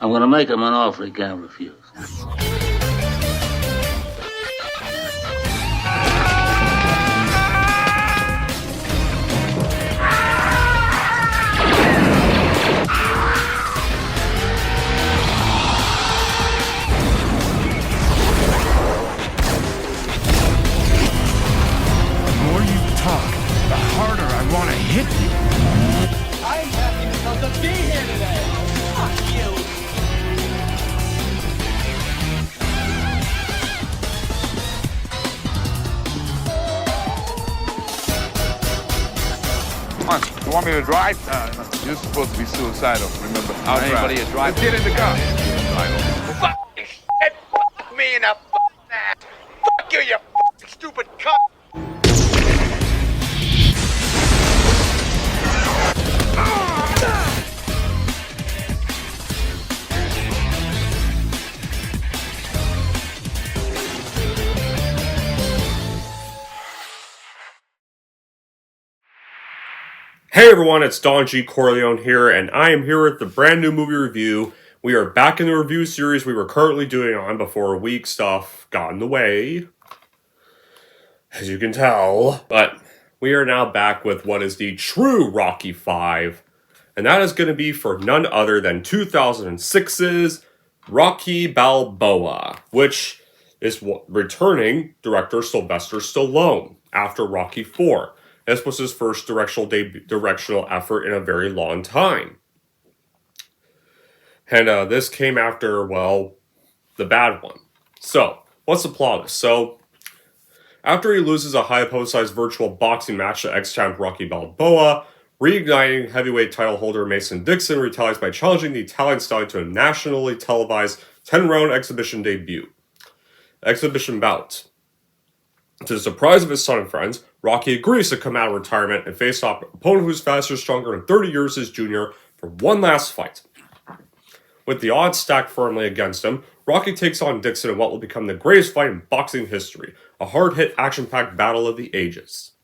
I'm gonna make him an offer he can't refuse. The more you talk, the harder I want to hit you. I'm happy because of being here today. Fuck you. Come on, you want me to drive? No. You're supposed to be suicidal, remember? I'll Anybody drive. a drive? Get in the car. Fucking shit. Fuck me in the fucking ass. Fuck you, you fucking stupid cunt. Hey everyone, it's Don G. Corleone here, and I am here with the brand new movie review. We are back in the review series we were currently doing on before week stuff got in the way, as you can tell. But we are now back with what is the true Rocky V, and that is going to be for none other than 2006's Rocky Balboa, which is returning director Sylvester Stallone after Rocky IV. This was his first directional effort in a very long time. And this came after, well, the bad one. So, what's the plot of this? So, after he loses a high-publicized virtual boxing match to ex-champ Rocky Balboa, reigniting heavyweight title holder Mason Dixon retaliates by challenging the Italian stallion to a nationally televised 10-round exhibition bout. To the surprise of his son and friends, Rocky agrees to come out of retirement and face off an opponent who's faster, stronger, and 30 years his junior for one last fight. With the odds stacked firmly against him, Rocky takes on Dixon in what will become the greatest fight in boxing history, a hard-hit, action-packed battle of the ages.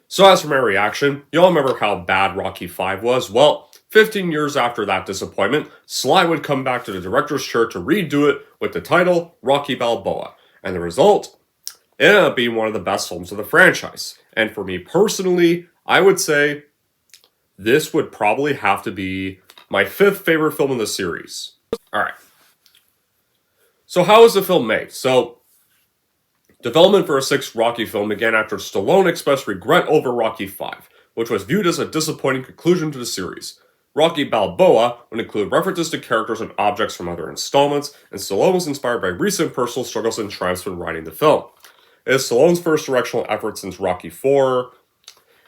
So as for my reaction, y'all remember how bad Rocky V was? Well, 15 years after that disappointment, Sly would come back to the director's chair to redo it with the title Rocky Balboa, and the result? It ended up being one of the best films of the franchise. And for me personally, I would say this would probably have to be my 5th favorite film in the series. Alright. So how was the film made? So, development for a 6th Rocky film began after Stallone expressed regret over Rocky V, which was viewed as a disappointing conclusion to the series. Rocky Balboa would include references to characters and objects from other installments, and Stallone was inspired by recent personal struggles and triumphs when writing the film. It is Stallone's first directional effort since Rocky IV,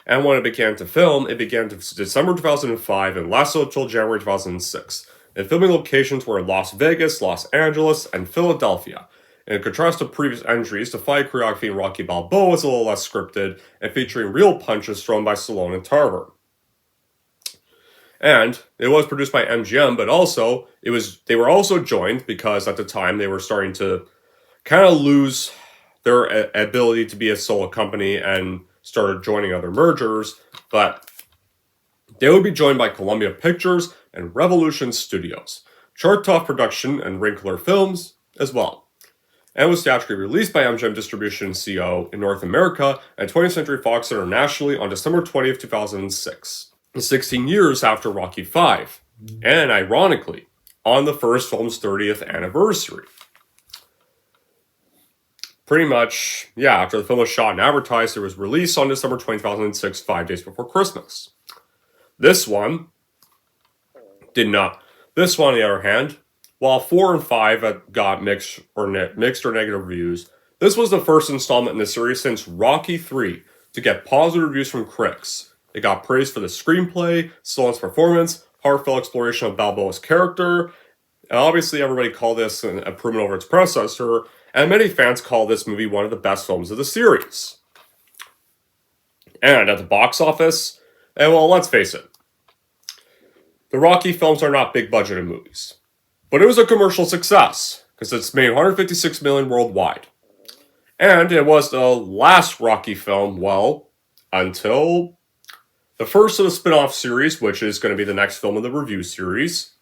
and when it began to film, it began December 2005 and lasted until January 2006. The filming locations were Las Vegas, Los Angeles, and Philadelphia. In contrast to previous entries, the fight choreography in Rocky Balboa was a little less scripted and featuring real punches thrown by Stallone and Tarver. And it was produced by MGM, but also they were also joined because at the time they were starting to kind of lose their ability to be a solo company and started joining other mergers, but they would be joined by Columbia Pictures and Revolution Studios, Chartoff Production and Wrinkler Films as well. And was theatrically released by MGM Distribution CO in North America and 20th Century Fox internationally on December 20th, 2006, 16 years after Rocky V, and ironically, on the first film's 30th anniversary. Pretty much, yeah, after the film was shot and advertised, it was released on December 20, 2006, 5 days before Christmas. This one did not. This one, on the other hand, while 4 and 5 got mixed or negative reviews, this was the first installment in the series since Rocky III to get positive reviews from critics. It got praise for the screenplay, Stallone's performance, heartfelt exploration of Balboa's character, and obviously everybody called this an improvement over its predecessor, and many fans call this movie one of the best films of the series. And at the box office, and well, let's face it, the Rocky films are not big budgeted movies. But it was a commercial success, because it's made $156 million worldwide. And it was the last Rocky film, well, until the first of the spin-off series, which is going to be the next film in the review series,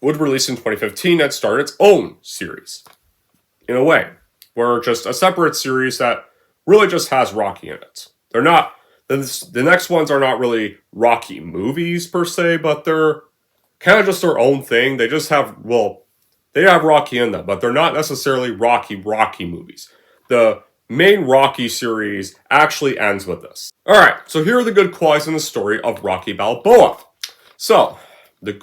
would release in 2015 that started its own series. In a way, where just a separate series that really just has Rocky in it. They're not, the next ones are not really Rocky movies per se, but they're kind of just their own thing. They just have, they have Rocky in them, but they're not necessarily Rocky movies. The main Rocky series actually ends with this. Alright, so here are the good qualities in the story of Rocky Balboa. So,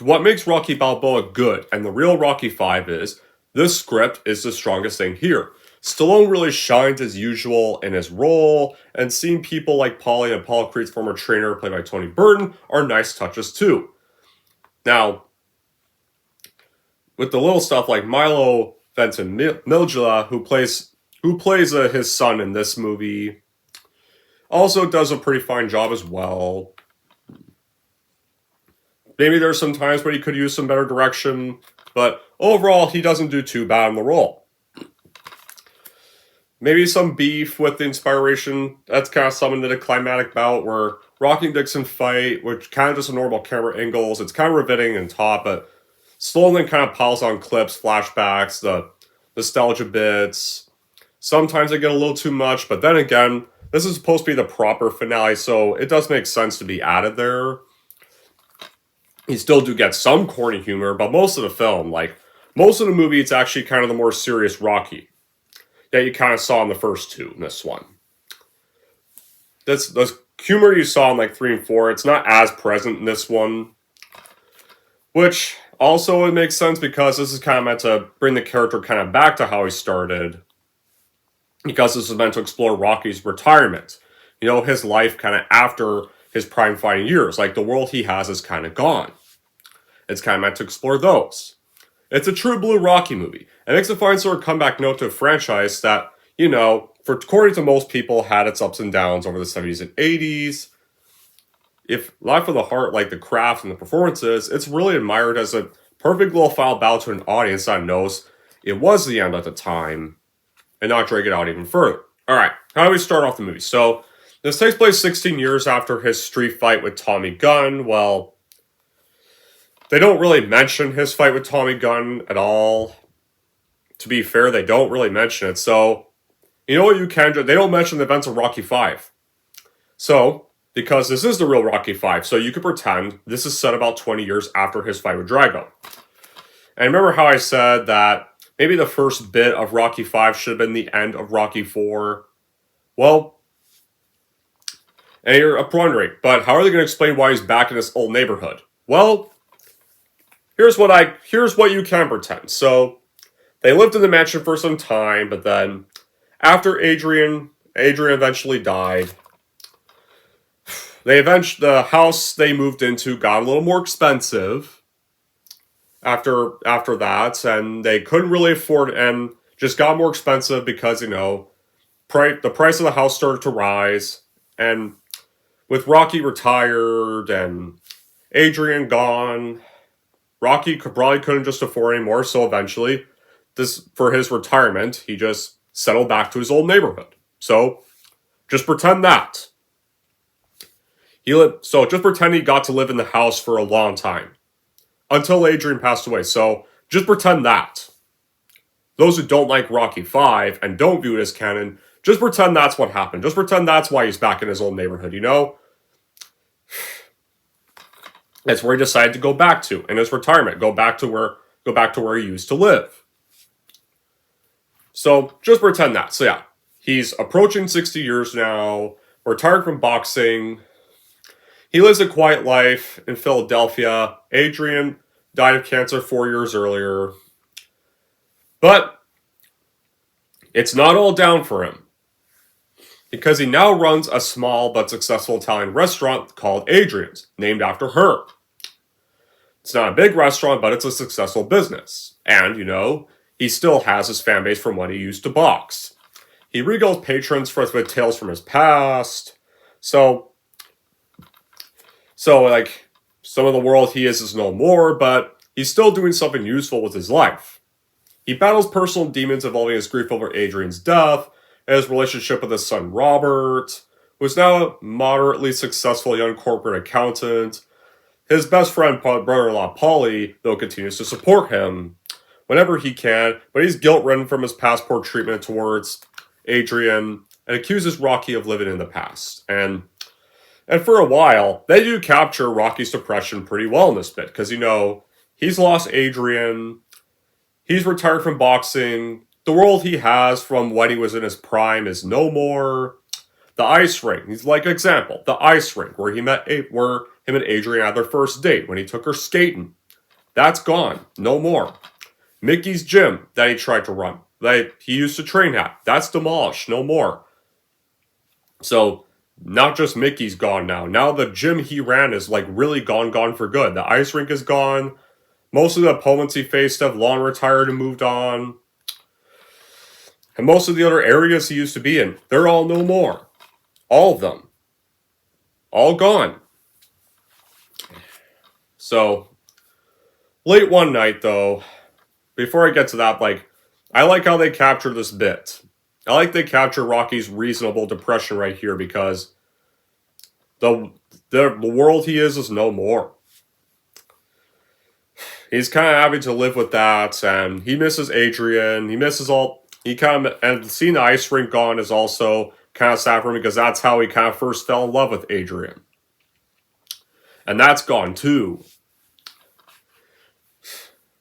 what makes Rocky Balboa good and the real Rocky 5 is, this script is the strongest thing here. Stallone really shines as usual in his role, and seeing people like Paulie and Paul Creed's former trainer, played by Tony Burton, are nice touches too. Now, with the little stuff like Milo Ventimiglia, who plays his son in this movie, also does a pretty fine job as well. Maybe there's some times where he could use some better direction, but overall, he doesn't do too bad in the role. Maybe some beef with the inspiration. That's kind of summoned in a climatic bout where Rocky and Dixon fight, which kind of just a normal camera angles. It's kind of riveting and taut, but slowly kind of piles on clips, flashbacks, the nostalgia bits. Sometimes they get a little too much, but then again, this is supposed to be the proper finale, so it does make sense to be added there. You still do get some corny humor, but most of the film, like, most of the movie, it's actually kind of the more serious Rocky that you kind of saw in the first two, in this one. The humor you saw in, like, 3 and 4, it's not as present in this one. Which, also, it makes sense because this is kind of meant to bring the character kind of back to how he started. Because this is meant to explore Rocky's retirement. You know, his life kind of after his prime fighting years. Like, the world he has is kind of gone. It's kind of meant to explore those. It's a true blue Rocky movie. It makes a fine sort of comeback note to a franchise that, you know, according to most people, had its ups and downs over the 70s and 80s. If Life of the Heart, like the craft and the performances, it's really admired as a perfect little final bow to an audience that knows it was the end at the time, and not drag it out even further. Alright, how do we start off the movie? So, this takes place 16 years after his street fight with Tommy Gunn. Well, they don't really mention his fight with Tommy Gunn at all. To be fair, they don't really mention it. So, you know what you can do? They don't mention the events of Rocky 5. So, because this is the real Rocky 5, so you could pretend this is set about 20 years after his fight with Drago. And remember how I said that maybe the first bit of Rocky 5 should have been the end of Rocky 4? Well, and you're wondering, but how are they going to explain why he's back in this old neighborhood? Well, here's what you can pretend. So, they lived in the mansion for some time, but then after Adrian eventually died, the house they moved into got a little more expensive after that, and they couldn't really afford it, and just got more expensive because, you know, the price of the house started to rise, and with Rocky retired and Adrian gone, Rocky probably couldn't just afford anymore, so eventually, for his retirement, he just settled back to his old neighborhood. So, just pretend that. Just pretend he got to live in the house for a long time. Until Adrian passed away, so just pretend that. Those who don't like Rocky 5 and don't view it as canon, just pretend that's what happened. Just pretend that's why he's back in his old neighborhood, you know? That's where he decided to go back to in his retirement. Go back to where he used to live. So just pretend that. So yeah, he's approaching 60 years now, retired from boxing. He lives a quiet life in Philadelphia. Adrian died of cancer 4 years earlier. But it's not all down for him, because he now runs a small but successful Italian restaurant called Adrian's, named after her. It's not a big restaurant, but it's a successful business. And, you know, he still has his fan base from when he used to box. He regals patrons with tales from his past. So, like, some of the world he is no more, but he's still doing something useful with his life. He battles personal demons involving his grief over Adrian's death, and his relationship with his son Robert, who is now a moderately successful young corporate accountant. His best friend, brother-in-law Paulie, though, continues to support him whenever he can, but he's guilt-ridden from his passport treatment towards Adrian and accuses Rocky of living in the past. And for a while, they do capture Rocky's depression pretty well in this bit, because, he's lost Adrian, he's retired from boxing, the world he has from when he was in his prime is no more. The ice rink, he's like example, the ice rink where where him and Adrian had their first date when he took her skating. That's gone, no more. Mickey's gym that he tried to run, that he used to train at, that's demolished, no more. So, not just Mickey's gone now. Now the gym he ran is like really gone for good. The ice rink is gone. Most of the opponents he faced have long retired and moved on. And most of the other areas he used to be in, they're all no more. All of them. All gone. So, late one night though, before I get to that, I like how they capture this bit. I like they capture Rocky's reasonable depression right here because the world he is no more. He's kind of having to live with that, and he misses Adrian. And seeing the ice rink gone is also kind of sad for him because that's how he kind of first fell in love with Adrian. And that's gone too.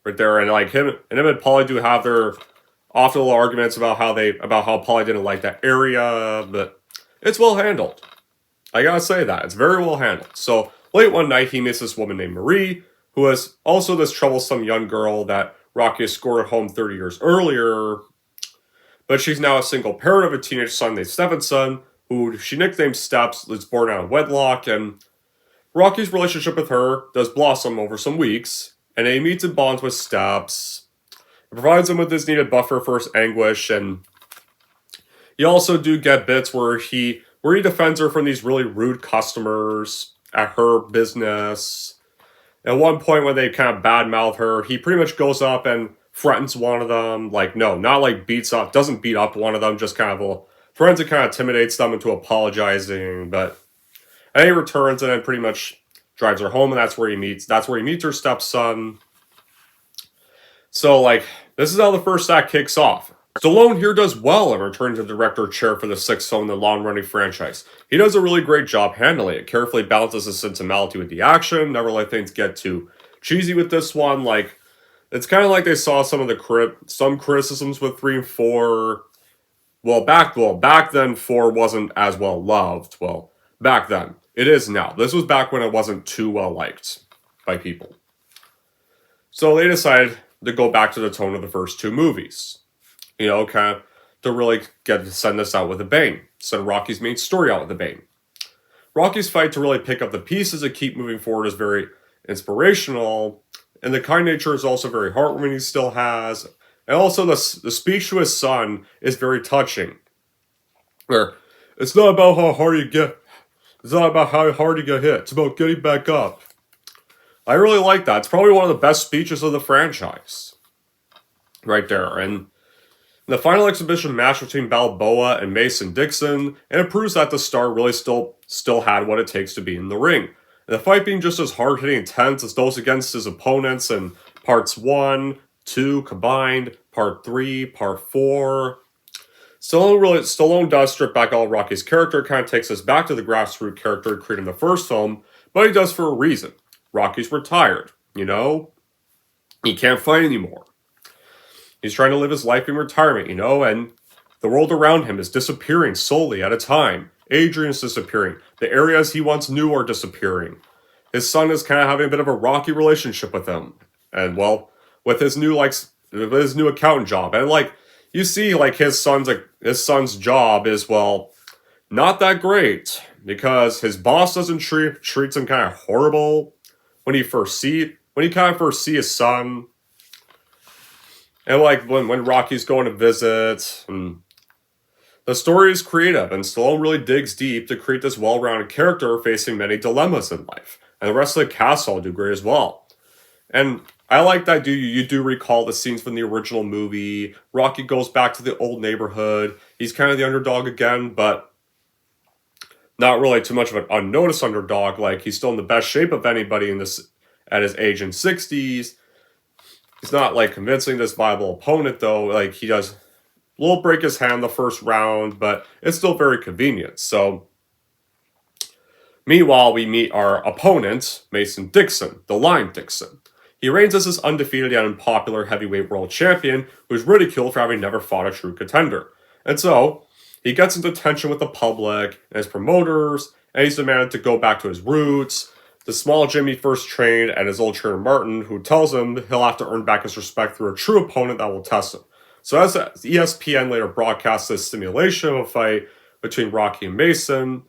Right there, and him and Paulie do have their often little arguments about how Paulie didn't like that area, but it's well handled. I gotta say that. It's very well handled. So, late one night, he meets this woman named Marie, who is also this troublesome young girl that Rocky escorted home 30 years earlier. But she's now a single parent of a teenage son named Stevenson, who she nicknamed Steps, is born out of wedlock, and Rocky's relationship with her does blossom over some weeks, and he meets and bonds with Steps. It provides him with this needed buffer for his anguish, and you also do get bits where he defends her from these really rude customers at her business. At one point when they kind of badmouth her, he pretty much goes up and threatens one of them. Doesn't beat up one of them, just kind of threatens and kind of intimidates them into apologizing. And he returns and then pretty much drives her home, and that's where he meets her stepson. So, this is how the first act kicks off. Stallone here does well in returning to the director chair for the sixth film in the long-running franchise. He does a really great job handling it. Carefully balances the sentimentality with the action. Never let things get too cheesy with this one. It's kind of like they saw some criticisms with 3 and 4. Back then 4 wasn't as well loved. Well, back then. It is now. This was back when it wasn't too well liked by people. So they decided to go back to the tone of the first 2 movies. Kind of to really send this out with a bang. Send Rocky's main story out with a bang. Rocky's fight to really pick up the pieces and keep moving forward is very inspirational, and the kind nature is also very heartwarming he still has. And also the speech to his son is very touching. Where it's not about how hard you get hit, it's about getting back up. I really like that. It's probably one of the best speeches of the franchise. Right there. And the final exhibition match between Balboa and Mason Dixon, and it proves that the star really still had what it takes to be in the ring. And the fight being just as hard-hitting and intense as those against his opponents in parts 1, 2 combined, part 3, part 4. Stallone does strip back all of Rocky's character, kind of takes us back to the grassroots character he created in the first film, but he does for a reason. Rocky's retired, He can't fight anymore. He's trying to live his life in retirement, and the world around him is disappearing slowly at a time. Adrian's disappearing. The areas he once knew are disappearing. His son is kind of having a bit of a rocky relationship with him. And, with his new accountant job. And, you see, his son's job is, not that great. Because his boss doesn't treats him kind of horrible when he first see his son. And when Rocky's going to visit, and the story is creative, and Stallone really digs deep to create this well-rounded character facing many dilemmas in life. And the rest of the cast all do great as well. And I like that you do recall the scenes from the original movie. Rocky goes back to the old neighborhood. He's kind of the underdog again, but not really too much of an unnoticed underdog. Like, he's still in the best shape of anybody in this at his age in 60s. He's not like convincing this viable opponent though. Like, he does will break his hand the first round, but it's still very convenient. So meanwhile, we meet our opponent, Mason Dixon, the Lion Dixon. He reigns as this undefeated yet unpopular heavyweight world champion who is ridiculed for having never fought a true contender. And so, he gets into tension with the public and his promoters, and he's demanded to go back to his roots, the small gym he first trained, and his old trainer Martin, who tells him he'll have to earn back his respect through a true opponent that will test him. So as ESPN later broadcasts this simulation of a fight between Rocky and Mason,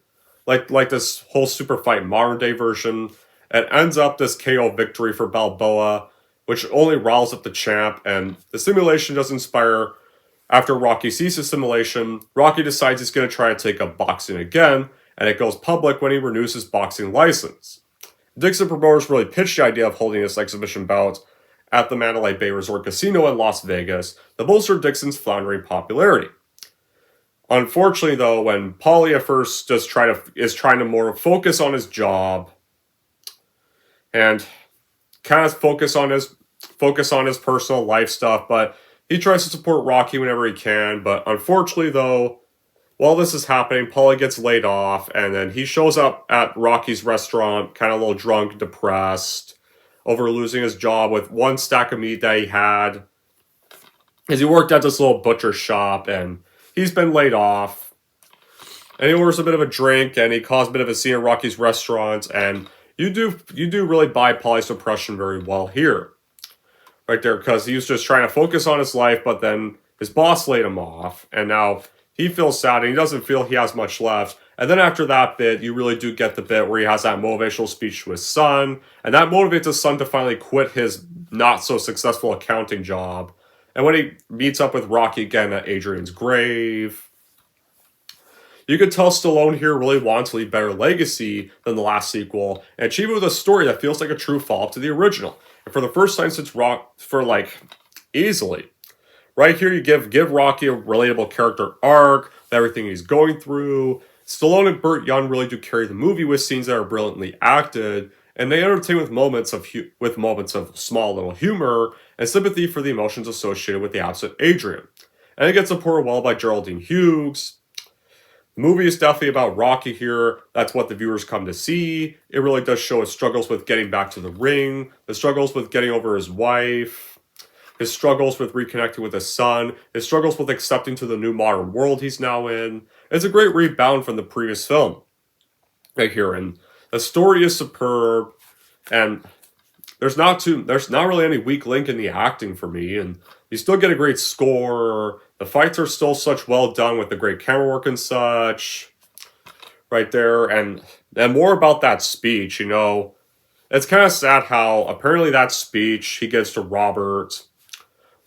like this whole super fight modern day version, it ends up this KO victory for Balboa, which only riles up the champ, and the simulation does inspire. After Rocky sees the simulation, Rocky decides he's going to try to take up boxing again, and it goes public when he renews his boxing license. Dixon promoters really pitched the idea of holding this exhibition bout at the Mandalay Bay Resort Casino in Las Vegas to bolster Dixon's floundering popularity. Unfortunately, though, when Paulie at first is trying to more focus on his job and kind of focus on his personal life stuff, but he tries to support Rocky whenever he can. But unfortunately, though, while this is happening, Paulie gets laid off, and then he shows up at Rocky's restaurant, kind of a little drunk, depressed, over losing his job with one stack of meat that he had, as he worked at this little butcher shop, and he's been laid off. And he orders a bit of a drink, and he caused a bit of a scene at Rocky's restaurant, and you do really buy Paulie's depression very well here. Right there, because he was just trying to focus on his life, but then his boss laid him off, and now he feels sad, and he doesn't feel he has much left. And then after that bit, you really do get the bit where he has that motivational speech to his son, and that motivates his son to finally quit his not-so-successful accounting job. And when he meets up with Rocky again at Adrian's grave, you could tell Stallone here really wants to leave better legacy than the last sequel, and achieve it with a story that feels like a true follow-up to the original. And for the first time since easily. Right here, you give Rocky a relatable character arc, everything he's going through. Stallone and Burt Young really do carry the movie with scenes that are brilliantly acted, and they entertain with moments of small little humor and sympathy for the emotions associated with the absent Adrian. And it gets supported well by Geraldine Hughes. The movie is definitely about Rocky here. That's what the viewers come to see. It really does show his struggles with getting back to the ring, his struggles with getting over his wife, his struggles with reconnecting with his son, his struggles with accepting to the new modern world he's now in. It's a great rebound from the previous film right here, and the story is superb, and there's not really any weak link in the acting for me, and you still get a great score. The fights are still such well done with the great camera work and such right there, and more about that speech. It's kind of sad how apparently that speech he gives to Robert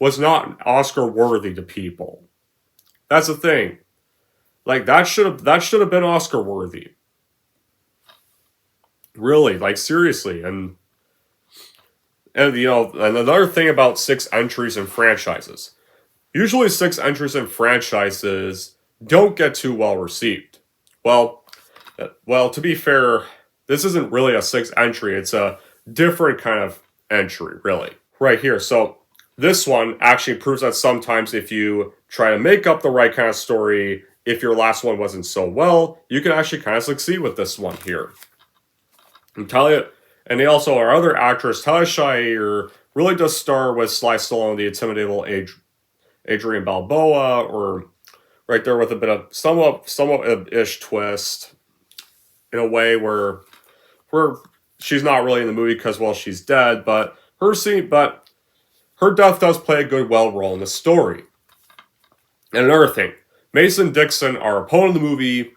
was not Oscar worthy to people. That's the thing. Like, that should have been Oscar worthy. Really, like, seriously. And another thing about 6 entries in franchises. Usually 6 entries in franchises don't get too well received. Well, to be fair, this isn't really a 6th entry. It's a different kind of entry, really. Right here. So this one actually proves that sometimes if you try to make up the right kind of story, if your last one wasn't so well, you can actually kind of succeed with this one here. And they also, our other actress, Talia Shire, really does star with Sly Stallone, the intimidatable Adrian Balboa, or right there with a bit of somewhat-ish twist in a way where she's not really in the movie because, well, she's dead, but her death does play a good, role in the story. And another thing, Mason Dixon, our opponent in the movie,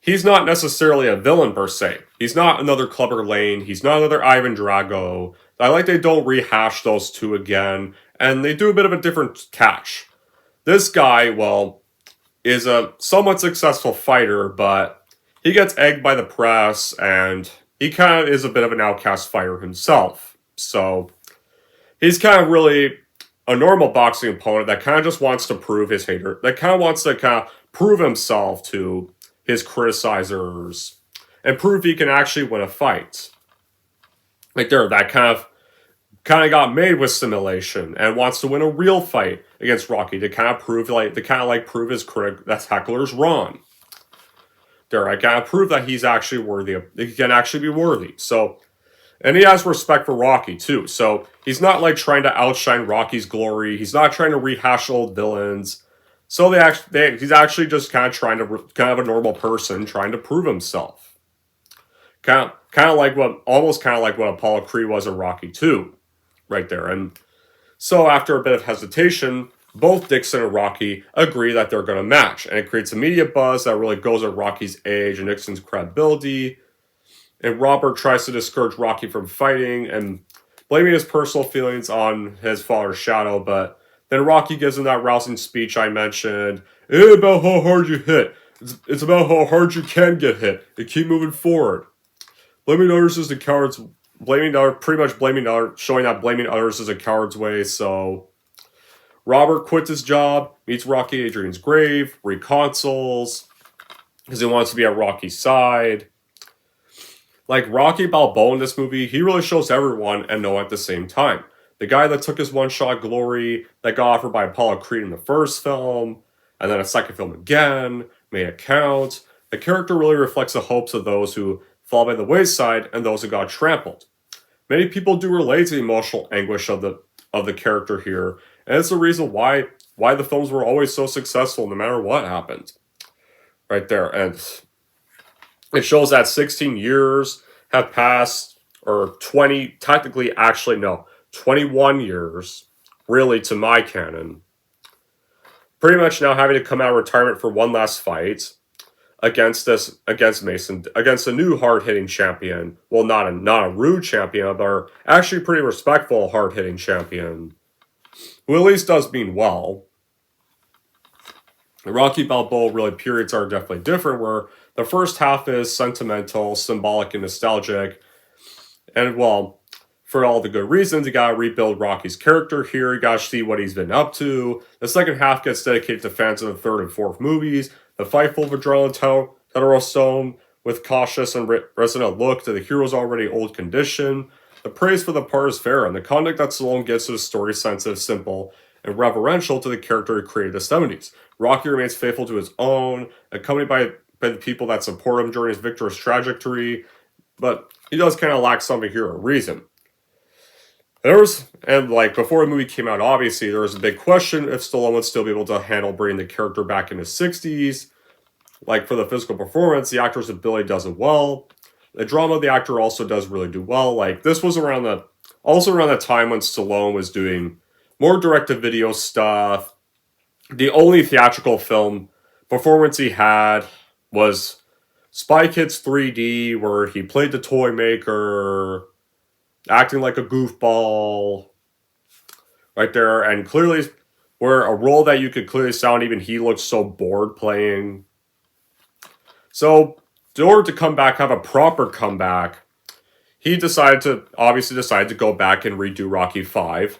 he's not necessarily a villain per se. He's not another Clubber Lane. He's not another Ivan Drago. I like they don't rehash those two again, and they do a bit of a different catch. This guy, is a somewhat successful fighter, but he gets egged by the press, and he kind of is a bit of an outcast fighter himself. So he's kind of really a normal boxing opponent that kind of just wants to prove his hater, that kind of wants to prove himself to his criticizers and prove he can actually win a fight. Like there, that kind of got made with simulation and wants to win a real fight against Rocky to kind of prove prove his critic that heckler's wrong. There, I kind of prove that he's actually worthy he can actually be worthy. So, and he has respect for Rocky too. So he's not like trying to outshine Rocky's glory. He's not trying to rehash old villains. So he's actually just kind of a normal person trying to prove himself. Kind of like what Apollo Creed was in Rocky 2. Right there. And so after a bit of hesitation, both Dixon and Rocky agree that they're going to match. And it creates a media buzz that really goes at Rocky's age and Dixon's credibility. And Robert tries to discourage Rocky from fighting and blaming his personal feelings on his father's shadow. But then Rocky gives him that rousing speech I mentioned. It ain't about how hard you hit. It's about how hard you can get hit and keep moving forward. Blaming others is the coward's showing that blaming others is a coward's way. So Robert quits his job, meets Rocky at Adrian's grave, reconciles, because he wants to be at Rocky's side. Like Rocky Balboa in this movie, he really shows everyone and no one at the same time. The guy that took his one-shot glory that got offered by Apollo Creed in the first film, and then a second film again, made it count. The character really reflects the hopes of those who fall by the wayside and those who got trampled. Many people do relate to the emotional anguish of the character here, and it's the reason why the films were always so successful no matter what happened. Right there. And it shows that 16 years have passed, or 21 years, really, to my canon. Pretty much now having to come out of retirement for one last fight against a new hard-hitting champion. Well, not a rude champion, but actually pretty respectful hard-hitting champion, who at least does mean well. The Rocky Balboa really periods are definitely different, where the first half is sentimental, symbolic, and nostalgic, and well, for all the good reasons, you gotta rebuild Rocky's character here, you gotta see what he's been up to. The second half gets dedicated to fans of the third and fourth movies. The fight full of adrenaline, Stone with cautious and resonant look to the hero's already old condition. The praise for the part is fair, and the conduct that Stallone gives to the story is sensitive, simple, and reverential to the character he created in the 70s. Rocky remains faithful to his own, accompanied by the people that support him during his victorious trajectory, but he does kind of lack something here, a reason. Before the movie came out, obviously, there was a big question if Stallone would still be able to handle bringing the character back in his 60s. Like, for the physical performance, the actor's ability does it well. The drama, the actor also does really do well. Like, this was around the time when Stallone was doing more direct-to-video stuff. The only theatrical film performance he had was Spy Kids 3D, where he played the toy maker, acting like a goofball, right there, and clearly, where a role that you could clearly sound even he looked so bored playing. So, in order to come back, have a proper comeback, he decided to go back and redo Rocky 5,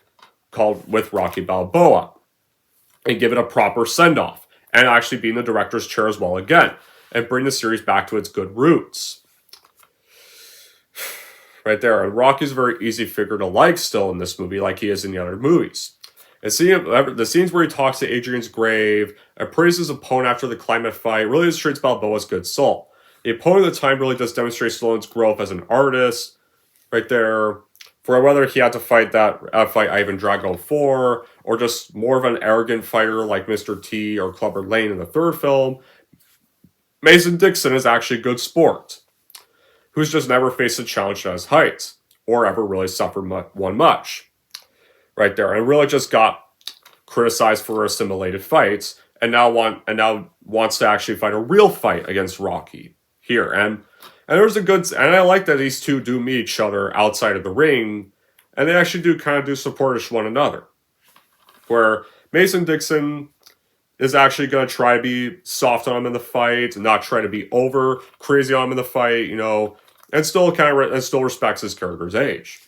called with Rocky Balboa, and give it a proper send-off, and actually be in the director's chair as well again, and bring the series back to its good roots. Right there, and Rocky's a very easy figure to like still in this movie, like he is in the other movies. And the scenes where he talks to Adrian's grave, appraises his opponent after the climate fight, really illustrates Balboa's good soul. The opponent at the time really does demonstrate Stallone's growth as an artist, right there, for whether he had to fight Ivan Drago 4, or just more of an arrogant fighter like Mr. T or Clubber Lang in the third film. Mason Dixon is actually a good sport, who's just never faced a challenge at his height, or ever really suffered one much. Right there, and really just got criticized for assimilated fights, and now wants to actually fight a real fight against Rocky here. And I like that these two do meet each other outside of the ring, and they actually do support one another. Where Mason Dixon is actually going to try to be soft on him in the fight, and not try to be over crazy on him in the fight, and still respects his character's age.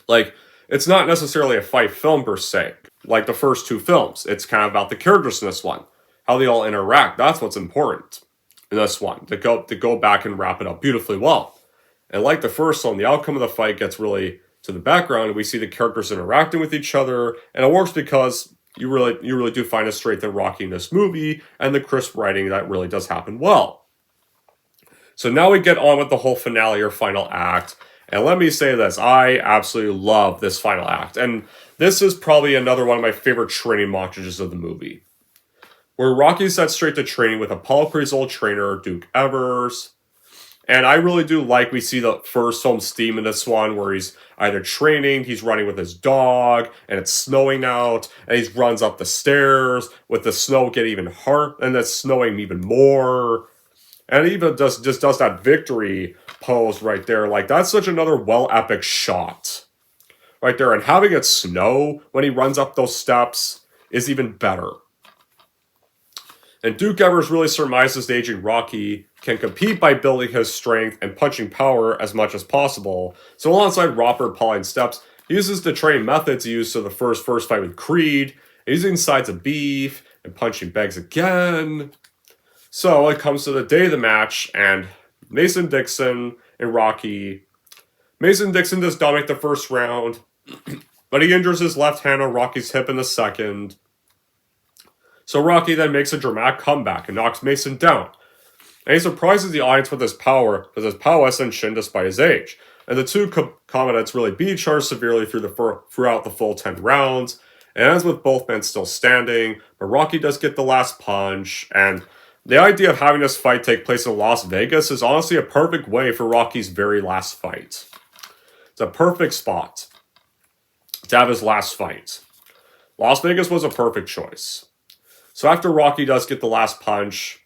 Like, it's not necessarily a fight film per se, like the first two films. It's kind of about the characters in this one, how they all interact. That's what's important. in this one to go back and wrap it up beautifully well. And like the first one, the outcome of the fight gets really to the background, and we see the characters interacting with each other, and it works because you really do find a strength in Rocky in this movie, and the crisp writing that really does happen well. So now we get on with the whole finale or final act, and let me say this, I absolutely love this final act, and this is probably another one of my favorite training montages of the movie, where Rocky sets straight to training with Apollo Creed's old trainer, Duke Evers. And I really do like we see the first film's theme in this one, where he's either training, he's running with his dog, and it's snowing out, and he runs up the stairs with the snow getting even hard, and it's snowing even more. And it even just does that victory pose right there. Like, that's such another well-epic shot right there. And having it snow when he runs up those steps is even better. And Duke Evers really surmises the aging Rocky can compete by building his strength and punching power as much as possible. So alongside Robert, Paul, and Steps, he uses the training methods he used to the first fight with Creed, using sides of beef and punching bags again. So it comes to the day of the match, and Mason Dixon and Rocky. Mason Dixon does dominate the first round, but he injures his left hand on Rocky's hip in the second. So Rocky then makes a dramatic comeback and knocks Mason down. And he surprises the audience with his prowess and chin despite his age. And the two combatants really beat each other severely throughout the full 10 rounds. It ends with both men still standing, but Rocky does get the last punch. And the idea of having this fight take place in Las Vegas is honestly a perfect way for Rocky's very last fight. It's a perfect spot to have his last fight. Las Vegas was a perfect choice. So after Rocky does get the last punch,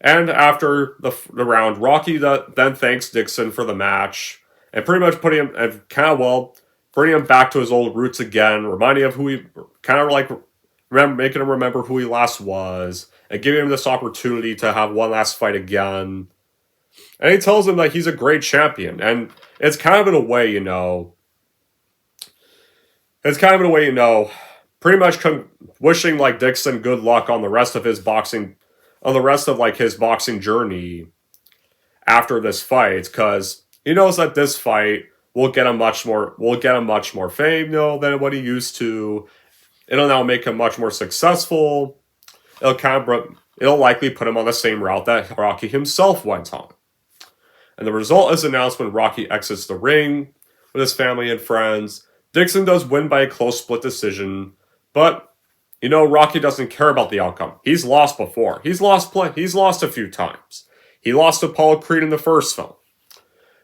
and after the round, Rocky then thanks Dixon for the match, and pretty much bringing him back to his old roots again, reminding him of who he, making him remember who he last was, and giving him this opportunity to have one last fight again. And he tells him that he's a great champion, and it's kind of in a way, pretty much wishing like Dixon good luck on the rest of his boxing journey after this fight, because he knows that this fight will get him much more fame, than what he used to. It'll now make him much more successful. It'll likely put him on the same route that Rocky himself went on. And the result is announced when Rocky exits the ring with his family and friends. Dixon does win by a close split decision, but Rocky doesn't care about the outcome. He's lost before. He's lost a few times. He lost to Apollo Creed in the first film.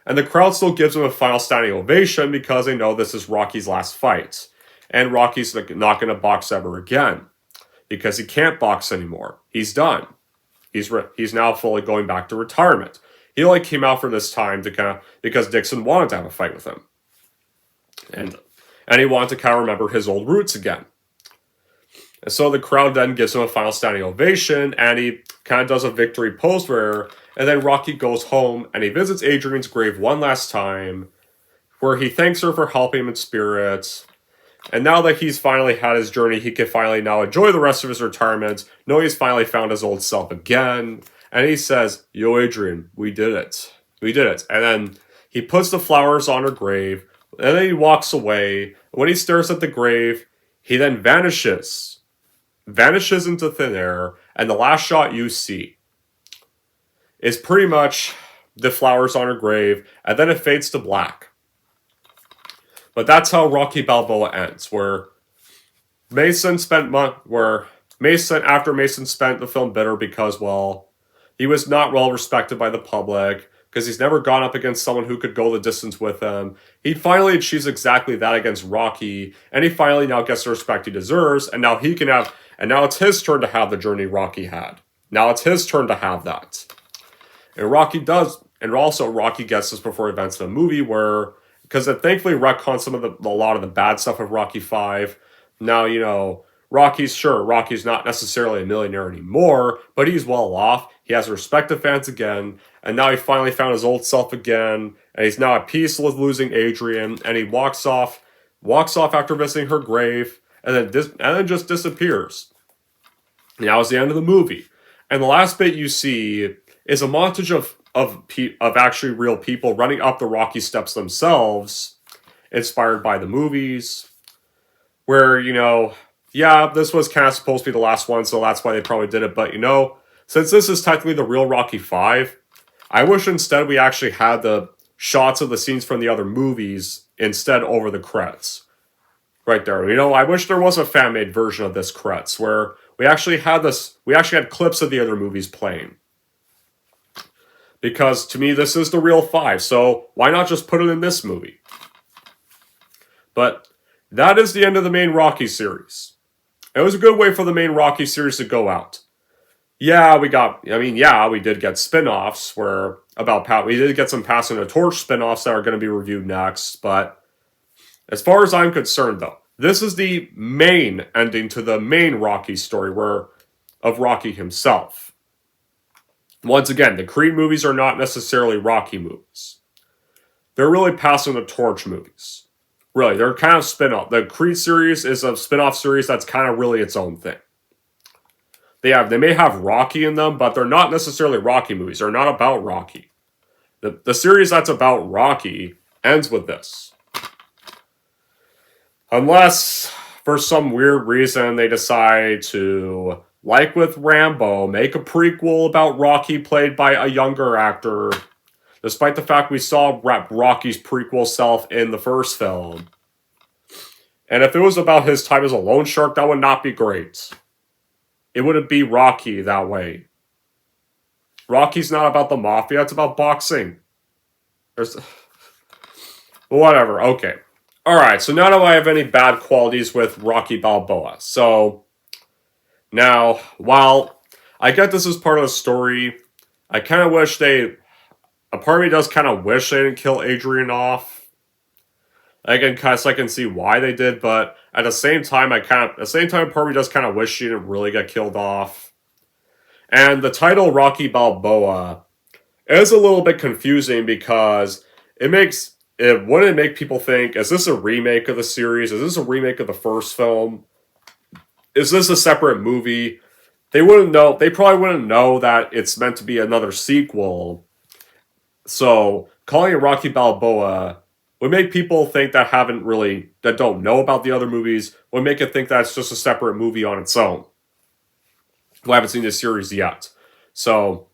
And the crowd still gives him a final standing ovation because they know this is Rocky's last fight. And Rocky's not going to box ever again, because he can't box anymore. He's done. He's now fully going back to retirement. He only came out for this time because Dixon wanted to have a fight with him. And he wanted to remember his old roots again. And so the crowd then gives him a final standing ovation, and he does a victory pose there, and then Rocky goes home, and he visits Adrian's grave one last time, where he thanks her for helping him in spirit. And now that he's finally had his journey, he can finally now enjoy the rest of his retirement, know he's finally found his old self again, and he says, "Yo, Adrian, we did it. We did it." And then he puts the flowers on her grave, and then he walks away. When he stares at the grave, he then vanishes into thin air, and the last shot you see is pretty much the flowers on her grave, and then it fades to black. But that's how Rocky Balboa ends, where Mason spent the film bitter because, well, he was not well respected by the public, because he's never gone up against someone who could go the distance with him. He finally achieves exactly that against Rocky, and he finally now gets the respect he deserves, and now it's his turn to have the journey Rocky had. Now it's his turn to have that. And Rocky gets this before events of the movie, because it thankfully retcons a lot of the bad stuff of Rocky 5. Now, Rocky's not necessarily a millionaire anymore, but he's well off. He has respect of fans again, and now he finally found his old self again, and he's now at peace with losing Adrian, and he walks off after visiting her grave, and then just disappears. Now is the end of the movie. And the last bit you see is a montage of actually real people running up the Rocky steps themselves, inspired by the movies, where, yeah, this was kind of supposed to be the last one, so that's why they probably did it, but since this is technically the real Rocky 5, I wish instead we actually had the shots of the scenes from the other movies instead over the credits. Right there. I wish there was a fan-made version of this credits where we actually had clips of the other movies playing. Because to me, this is the real 5, so why not just put it in this movie? But that is the end of the main Rocky series. It was a good way for the main Rocky series to go out. Yeah, we did get spin-offs we did get some Passing the Torch spin-offs that are going to be reviewed next, but as far as I'm concerned, though, this is the main ending to the main Rocky story of Rocky himself. Once again, the Creed movies are not necessarily Rocky movies. They're really Passing the Torch movies. Really, they're kind of spin-off. The Creed series is a spin-off series that's kind of really its own thing. They may have Rocky in them, but they're not necessarily Rocky movies. They're not about Rocky. The series that's about Rocky ends with this. Unless, for some weird reason, they decide to, like with Rambo, make a prequel about Rocky played by a younger actor, despite the fact we saw Rocky's prequel self in the first film. And if it was about his time as a loan shark, that would not be great. It wouldn't be Rocky that way. Rocky's not about the mafia, it's about boxing. Whatever, okay. Alright, so now do I have any bad qualities with Rocky Balboa? So, now, while I get this as part of the story, I kind of wish a part of me does kind of wish they didn't kill Adrian off. I can see why they did, but at the same time, part of me does kind of wish she didn't really get killed off. And the title Rocky Balboa is a little bit confusing because wouldn't make people think, is this a remake of the series? Is this a remake of the first film? Is this a separate movie? They probably wouldn't know that it's meant to be another sequel. So, calling it Rocky Balboa would make people think that don't know about the other movies, would make it think that it's just a separate movie on its own. Who haven't seen this series yet. So,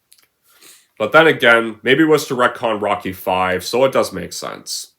but then again, maybe it was to retcon Rocky 5, so it does make sense.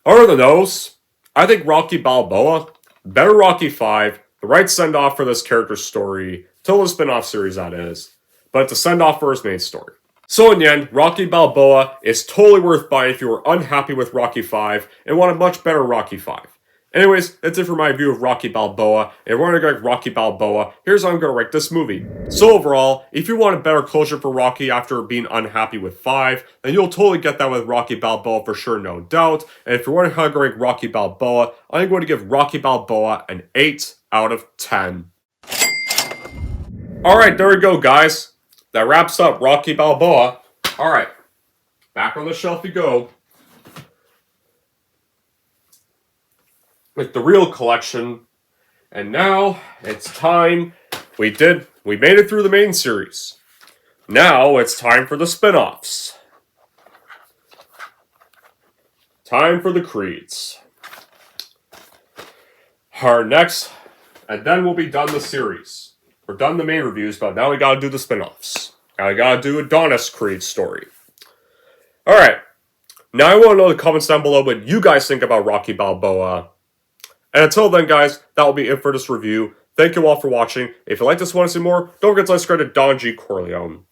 Other than those, I think Rocky Balboa, better Rocky 5, the right send-off for this character's story, till the spin-off series that is, but it's a send-off for his main story. So in the end, Rocky Balboa is totally worth buying if you were unhappy with Rocky 5 and want a much better Rocky 5. Anyways, that's it for my review of Rocky Balboa. If you want to rate Rocky Balboa, here's how I'm going to rate this movie. So overall, if you want a better closure for Rocky after being unhappy with 5, then you'll totally get that with Rocky Balboa for sure, no doubt. And if you're wondering how I'm going to rate Rocky Balboa, I'm going to give Rocky Balboa an 8 out of 10. Alright, there we go, guys. That wraps up Rocky Balboa. Alright, back on the shelf you go. With the real collection. And now it's time. We made it through the main series. Now it's time for the spin-offs. Time for the Creeds. Our next, and then we'll be done the series. We're done the main reviews, but now we gotta do the spin-offs. Now we gotta do Adonis Creed's story. Alright. Now I want to know in the comments down below what you guys think about Rocky Balboa. And until then, guys, that will be it for this review. Thank you all for watching. If you like this and want to see more, don't forget to subscribe to Don G. Corleone.